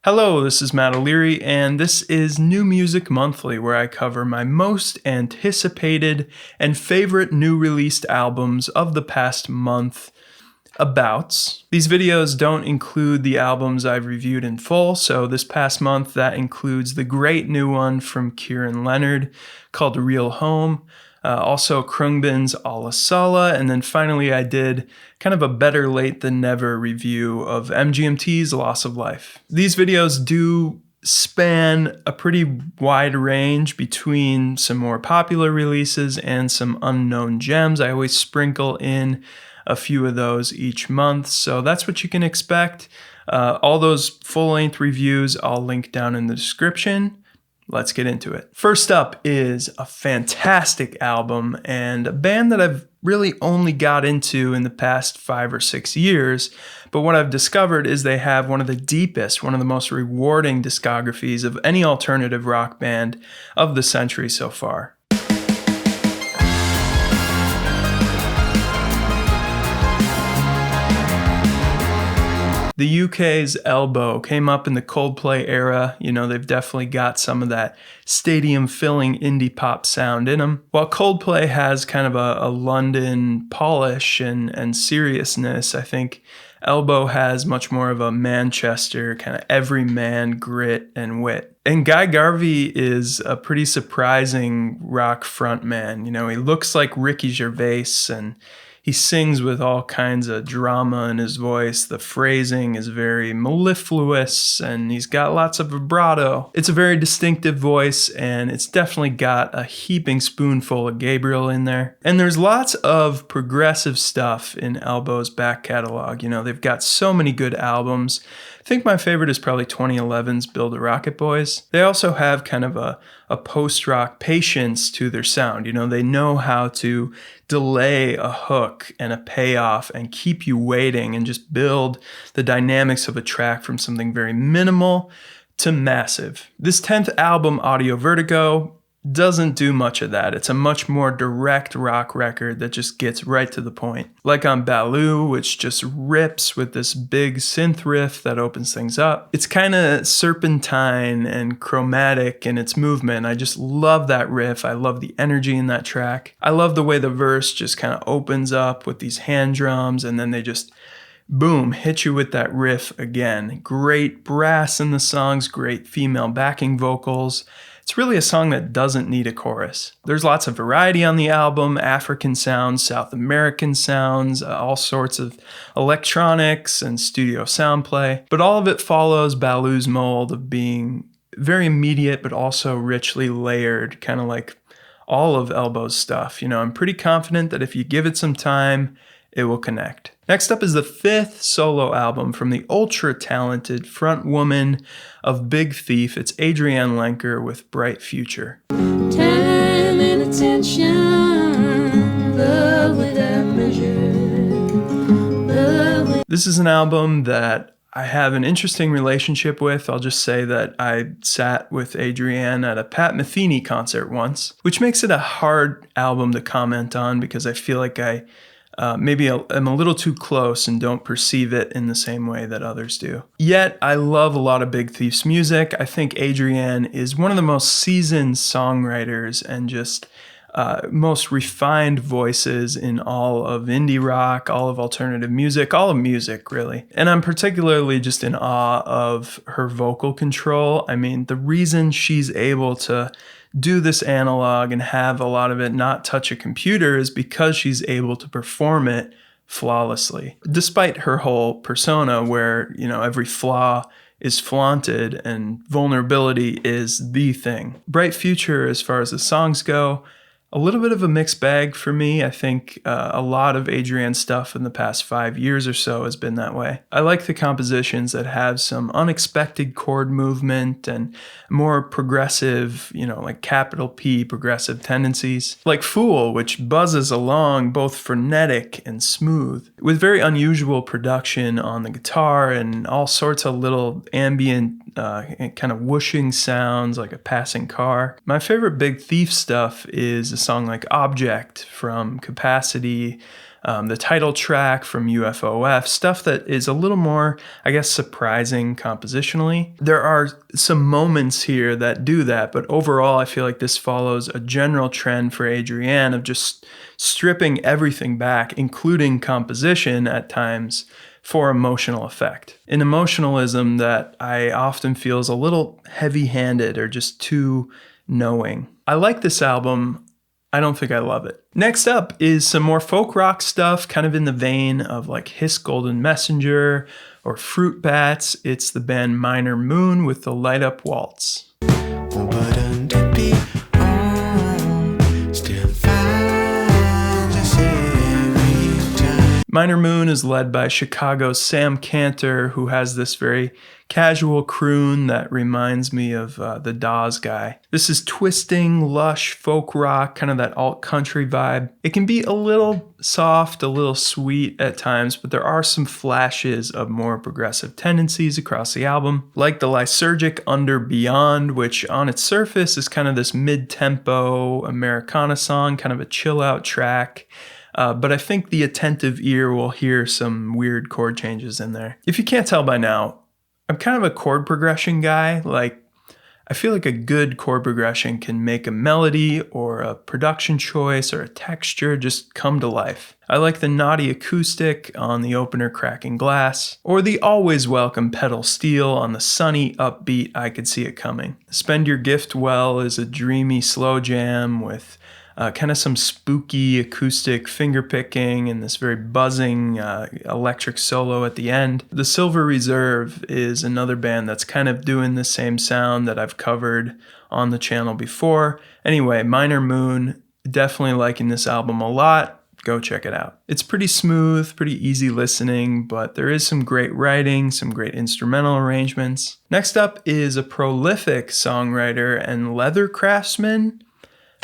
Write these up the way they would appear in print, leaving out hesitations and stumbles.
Hello, this is Matt O'Leary, and this is New Music Monthly, where I cover my most anticipated and favorite new released albums of the past month. Abouts. These videos don't include the albums I've reviewed in full, so this past month that includes the great new one from Kiran Leonard called Real Home, also Khruangbin's SALA, and then finally I did kind of a better late than never review of MGMT's Loss of Life. These videos do span a pretty wide range between some more popular releases and some unknown gems. I always sprinkle in a few of those each month, so that's what you can expect. All those full-length reviews I'll link down in the description. Let's get into it. First up is a fantastic album and a band that I've really only got into in the past 5 or 6 years, but what I've discovered is they have one of the deepest, one of the most rewarding discographies of any alternative rock band of the century so far. The UK's Elbow came up in the Coldplay era. You know, they've definitely got some of that stadium-filling indie pop sound in them. While Coldplay has kind of a London polish and seriousness, I think Elbow has much more of a Manchester kind of everyman grit and wit. And Guy Garvey is a pretty surprising rock frontman. You know, he looks like Ricky Gervais and he sings with all kinds of drama in his voice. The phrasing is very mellifluous, and he's got lots of vibrato. It's a very distinctive voice, and it's definitely got a heaping spoonful of Gabriel in there. And there's lots of progressive stuff in Elbow's back catalog. You know, they've got so many good albums. I think my favorite is probably 2011's Build a Rocket Boys. They also have kind of a post-rock patience to their sound. You know, they know how to delay a hook and a payoff and keep you waiting and just build the dynamics of a track from something very minimal to massive. This 10th album, Audio Vertigo, doesn't do much of that. It's a much more direct rock record that just gets right to the point. Like on Baloo, which just rips with this big synth riff that opens things up. It's kind of serpentine and chromatic in its movement. I just love that riff. I love the energy in that track. I love the way the verse just kind of opens up with these hand drums and then they just boom, hit you with that riff again. Great brass in the songs, great female backing vocals. It's really a song that doesn't need a chorus. There's lots of variety on the album, African sounds, South American sounds, all sorts of electronics and studio sound play. But all of it follows Baloo's mold of being very immediate but also richly layered, kind of like all of Elbow's stuff. You know, I'm pretty confident that if you give it some time, it will connect. Next up is the 5th solo album from the ultra-talented front woman of Big Thief. It's Adrianne Lenker with Bright Future. Time and attention, love without measure. This is an album that I have an interesting relationship with. I'll just say that I sat with Adrianne at a Pat Metheny concert once, which makes it a hard album to comment on because I feel like I maybe I'm a little too close and don't perceive it in the same way that others do. Yet, I love a lot of Big Thief's music. I think Adrianne is one of the most seasoned songwriters and just most refined voices in all of indie rock, all of alternative music, all of music, really. And I'm particularly just in awe of her vocal control. I mean, the reason she's able to do this analog and have a lot of it not touch a computer is because she's able to perform it flawlessly, despite her whole persona where, you know, every flaw is flaunted and vulnerability is the thing. Bright Future, as far as the songs go, a little bit of a mixed bag for me. I think a lot of Adrianne's stuff in the past 5 years or so has been that way. I like the compositions that have some unexpected chord movement and more progressive, you know, like capital P progressive tendencies. Like Fool, which buzzes along both frenetic and smooth, with very unusual production on the guitar and all sorts of little ambient kind of whooshing sounds like a passing car. My favorite Big Thief stuff is song like Object from Capacity, the title track from UFOF, stuff that is a little more, I guess, surprising compositionally. There are some moments here that do that, but overall I feel like this follows a general trend for Adrianne of just stripping everything back, including composition at times, for emotional effect. An emotionalism that I often feel is a little heavy-handed or just too knowing. I like this album. I don't think I love it. Next up is some more folk rock stuff, kind of in the vein of like Hiss Golden Messenger or Fruit Bats. It's the band Minor Moon with the Light Up Waltz. Minor Moon is led by Chicago's Sam Cantor, who has this very casual croon that reminds me of the Dawes guy. This is twisting, lush folk rock, kind of that alt-country vibe. It can be a little soft, a little sweet at times, but there are some flashes of more progressive tendencies across the album, like the Lysergic Under Beyond, which on its surface is kind of this mid-tempo Americana song, kind of a chill-out track. But I think the attentive ear will hear some weird chord changes in there. If you can't tell by now, I'm kind of a chord progression guy. Like, I feel like a good chord progression can make a melody or a production choice or a texture just come to life. I like the naughty acoustic on the opener Cracking Glass, or the always welcome pedal steel on the sunny, upbeat I Could See It Coming. Spend Your Gift Well is a dreamy slow jam with kind of some spooky acoustic fingerpicking and this very buzzing electric solo at the end. The Silver Reserve is another band that's kind of doing the same sound that I've covered on the channel before. Anyway, Minor Moon, definitely liking this album a lot. Go check it out. It's pretty smooth, pretty easy listening, but there is some great writing, some great instrumental arrangements. Next up is a prolific songwriter and leather craftsman,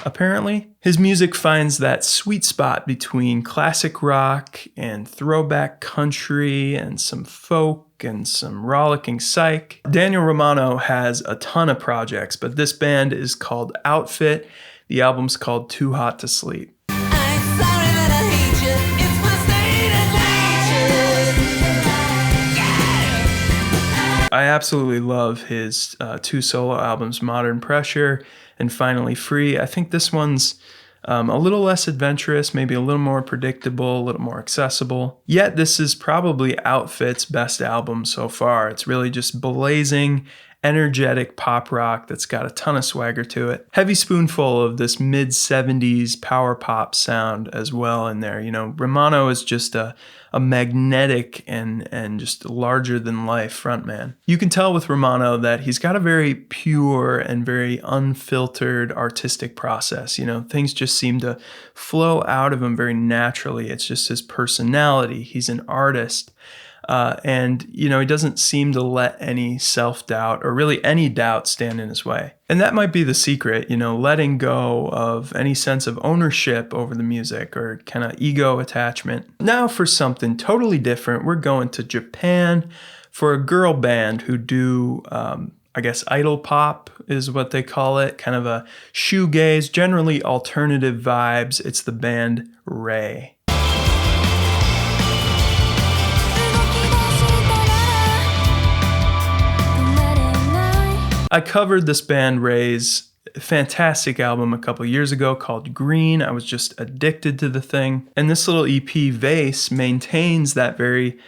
apparently. His music finds that sweet spot between classic rock and throwback country and some folk and some rollicking psych. Daniel Romano has a ton of projects, but this band is called Outfit. The album's called Too Hot to Sleep. I absolutely love his two solo albums, Modern Pressure and Finally Free. I think this one's a little less adventurous, maybe a little more predictable, a little more accessible. Yet this is probably Outfit's best album so far. It's really just blazing, energetic pop rock that's got a ton of swagger to it. Heavy spoonful of this mid-70s power pop sound as well in there. You know, Romano is just a magnetic and just larger than life frontman. You can tell with Romano that he's got a very pure and very unfiltered artistic process. You know, things just seem to flow out of him very naturally. It's just his personality. He's an artist. And, you know, he doesn't seem to let any self-doubt or really any doubt stand in his way. And that might be the secret, you know, letting go of any sense of ownership over the music or kind of ego attachment. Now for something totally different, we're going to Japan for a girl band who do, I guess, idol pop is what they call it, kind of a shoegaze, generally alternative vibes. It's the band Ray. I covered this band Ray's fantastic album a couple years ago called Green. I was just addicted to the thing. And this little EP, Vase, maintains that very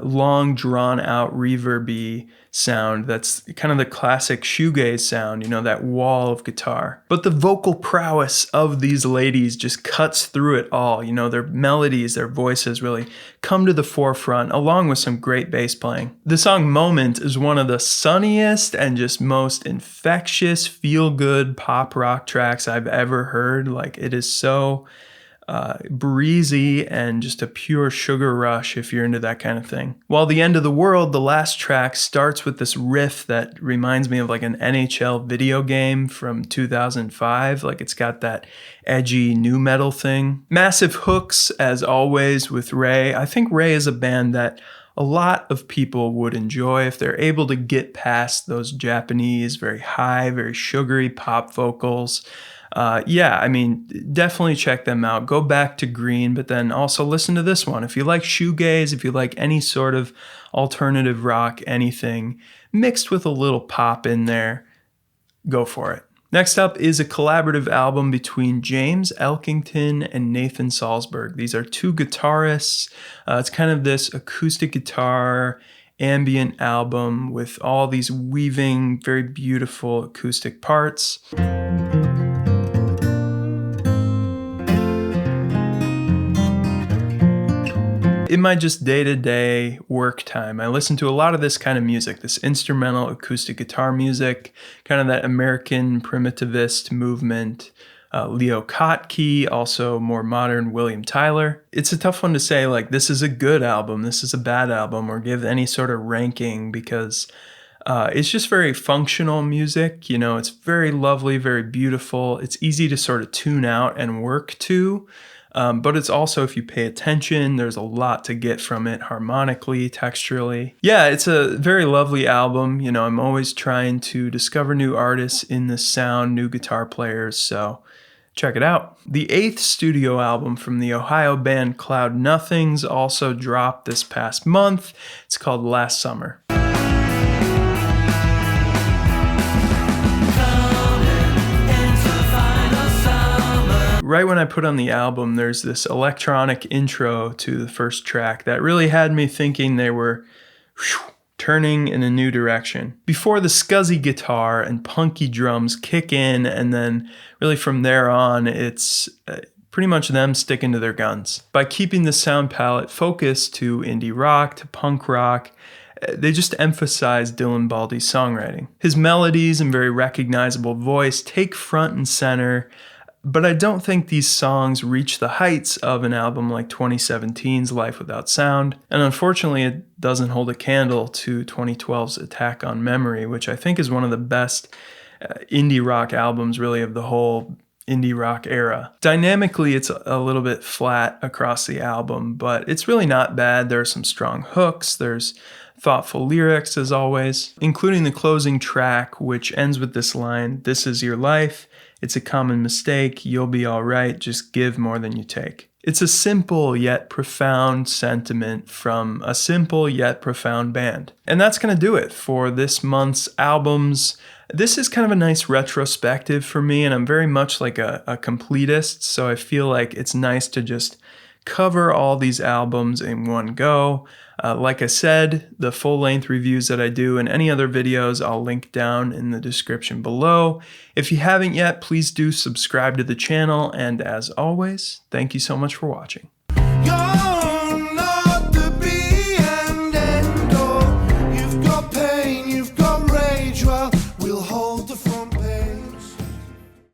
long, drawn-out, reverby sound that's kind of the classic shoegaze sound, you know, that wall of guitar. But the vocal prowess of these ladies just cuts through it all. You know, their melodies, their voices really come to the forefront, along with some great bass playing. The song Moment is one of the sunniest and just most infectious, feel-good pop rock tracks I've ever heard. Like, it is so breezy and just a pure sugar rush if you're into that kind of thing. While The End of the World, the last track, starts with this riff that reminds me of like an NHL video game from 2005. Like, it's got that edgy nu metal thing. Massive hooks, as always, with Ray. I think Ray is a band that a lot of people would enjoy if they're able to get past those Japanese, very high, very sugary pop vocals. Yeah, I mean, definitely check them out. Go back to Green, but then also listen to this one. If you like shoegaze, if you like any sort of alternative rock, anything mixed with a little pop in there, go for it. Next up is a collaborative album between James Elkington and Nathan Salzberg. These are two guitarists. It's kind of this acoustic guitar ambient album with all these weaving, very beautiful acoustic parts. In my just day-to-day work time, I listen to a lot of this kind of music, this instrumental acoustic guitar music, kind of that American primitivist movement. Leo Kottke, also more modern William Tyler. It's a tough one to say, like, this is a good album, this is a bad album, or give any sort of ranking, because it's just very functional music. You know, it's very lovely, very beautiful. It's easy to sort of tune out and work to. But it's also, if you pay attention, there's a lot to get from it harmonically, texturally. Yeah, it's a very lovely album. You know, I'm always trying to discover new artists in this sound, new guitar players, so check it out. The 8th studio album from the Ohio band Cloud Nothings also dropped this past month. It's called Last Summer. Right when I put on the album, there's this electronic intro to the first track that really had me thinking they were turning in a new direction. Before the scuzzy guitar and punky drums kick in, and then really from there on, it's pretty much them sticking to their guns. By keeping the sound palette focused to indie rock, to punk rock, they just emphasize Dylan Baldy's songwriting. His melodies and very recognizable voice take front and center. But I don't think these songs reach the heights of an album like 2017's Life Without Sound, and unfortunately it doesn't hold a candle to 2012's Attack on Memory, which I think is one of the best indie rock albums really of the whole indie rock era. Dynamically, it's a little bit flat across the album, but it's really not bad. There are some strong hooks, there's thoughtful lyrics as always, including the closing track, which ends with this line, "This is your life. It's a common mistake. You'll be all right. Just give more than you take." It's a simple yet profound sentiment from a simple yet profound band. And that's going to do it for this month's albums. This is kind of a nice retrospective for me, and I'm very much like a completist, so I feel like it's nice to just cover all these albums in one go. Like I said, the full-length reviews that I do and any other videos I'll link down in the description below. If you haven't yet, please do subscribe to the channel, and as always, thank you so much for watching.